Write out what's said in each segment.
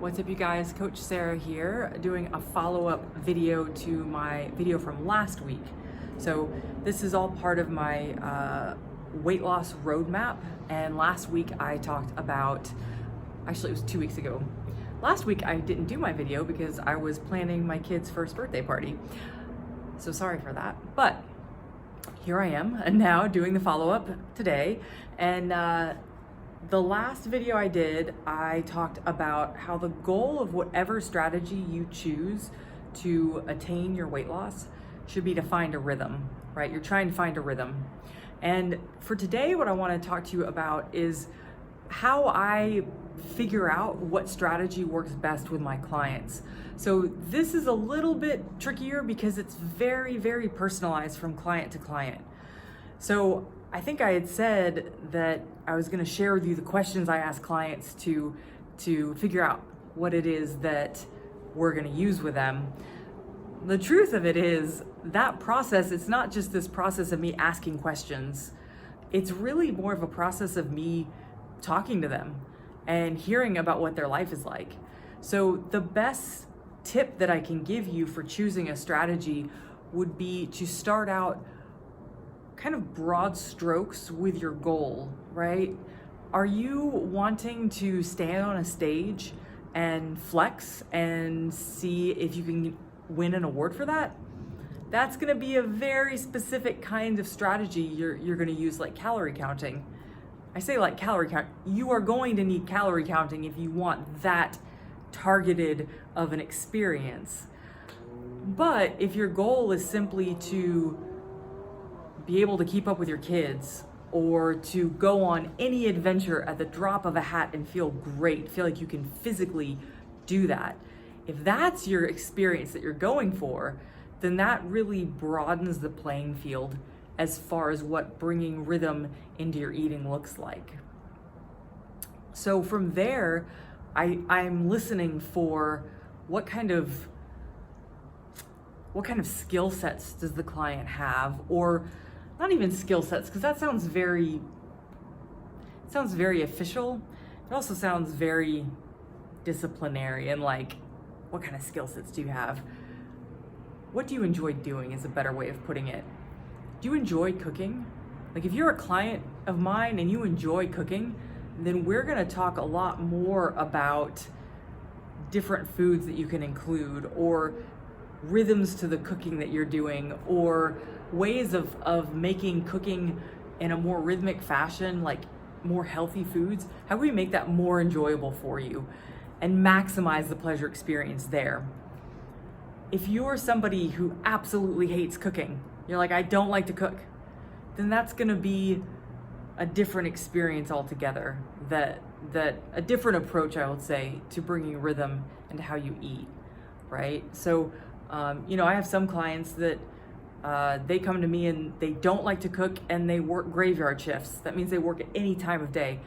What's up, you guys? Coach Sarah here, doing a follow-up video to my video from last week. So this is all part of my weight loss roadmap, and last week I talked about, actually it was 2 weeks ago. Last week I didn't do my video because I was planning my kid's first birthday party. So sorry for that, but here I am and now doing the follow-up today. And the last video I did, I talked about how the goal of whatever strategy you choose to attain your weight loss should be to find a rhythm, right? You're trying to find a rhythm. And for today, what I want to talk to you about is how I figure out what strategy works best with my clients. So this is a little bit trickier because it's very, very personalized from client to client. So I think I had said that I was going to share with you the questions I ask clients to figure out what it is that we're going to use with them. The truth of it is that process, it's not just this process of me asking questions. It's really more of a process of me talking to them and hearing about what their life is like. So the best tip that I can give you for choosing a strategy would be to start out kind of broad strokes with your goal, right? Are you wanting to stand on a stage and flex and see if you can win an award for that? That's gonna be a very specific kind of strategy you're gonna use, like calorie counting. I say like calorie count, you are going to need calorie counting if you want that targeted of an experience. But if your goal is simply to be able to keep up with your kids or to go on any adventure at the drop of a hat and feel great, feel like you can physically do that, if that's your experience that you're going for, then that really broadens the playing field as far as what bringing rhythm into your eating looks like. So from there, I'm listening for what kind of skill sets does the client have, or not even skill sets, because that sounds very official. It also sounds very disciplinary, and like, what kind of skill sets do you have? What do you enjoy doing is a better way of putting it. Do you enjoy cooking? Like, if you're a client of mine and you enjoy cooking, then we're gonna talk a lot more about different foods that you can include, or rhythms to the cooking that you're doing, or ways of making cooking in a more rhythmic fashion, like more healthy foods. How can we make that more enjoyable for you and maximize the pleasure experience there? If you're somebody who absolutely hates cooking, you're like, I don't like to cook, then that's gonna be a different experience altogether, that a different approach, I would say, to bringing rhythm into how you eat, right? So, I have some clients that they come to me and they don't like to cook and they work graveyard shifts. That means they work at any time of day.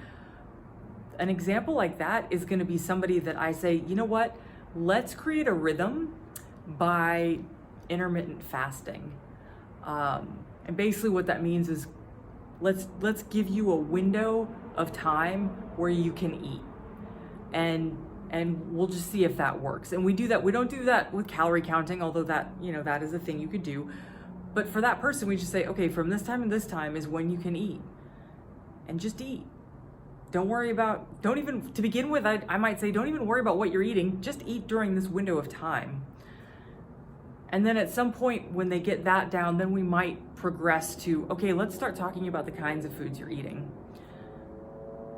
An example like that is going to be somebody that I say, you know what, let's create a rhythm by intermittent fasting. And basically what that means is let's give you a window of time where you can eat, and we'll just see if that works. And we do that. We don't do that with calorie counting, although that is a thing you could do. But for that person, we just say, okay, from this time and this time is when you can eat, and just eat. Don't even, to begin with, I might say, don't even worry about what you're eating, just eat during this window of time. And then at some point when they get that down, then we might progress to, okay, let's start talking about the kinds of foods you're eating.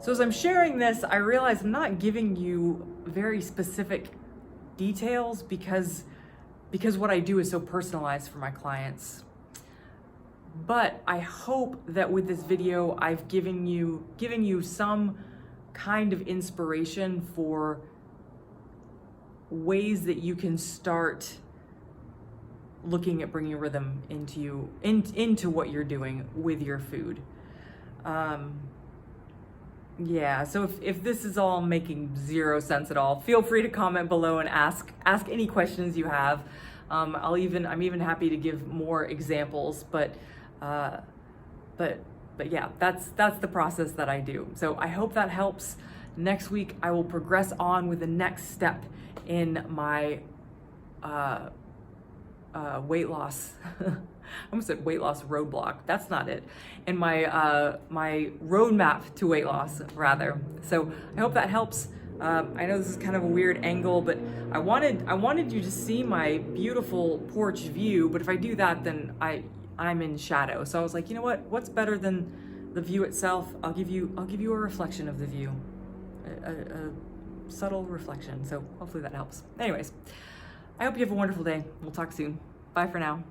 So as I'm sharing this, I realize I'm not giving you very specific details because what I do is so personalized for my clients. But I hope that with this video, I've given you some kind of inspiration for ways that you can start looking at bringing rhythm into what you're doing with your food. Yeah, so if this is all making zero sense at all, feel free to comment below and ask any questions you have. I'm even happy to give more examples, but yeah, that's the process that I do. So I hope that helps. Next week, I will progress on with the next step in my weight loss. I almost said weight loss roadblock. That's not it. In my my roadmap to weight loss, rather. So I hope that helps. I know this is kind of a weird angle, but I wanted you to see my beautiful porch view. But if I do that, then I'm in shadow. So I was like, you know what? What's better than the view itself? I'll give you a reflection of the view, a subtle reflection. So hopefully that helps. Anyways, I hope you have a wonderful day. We'll talk soon. Bye for now.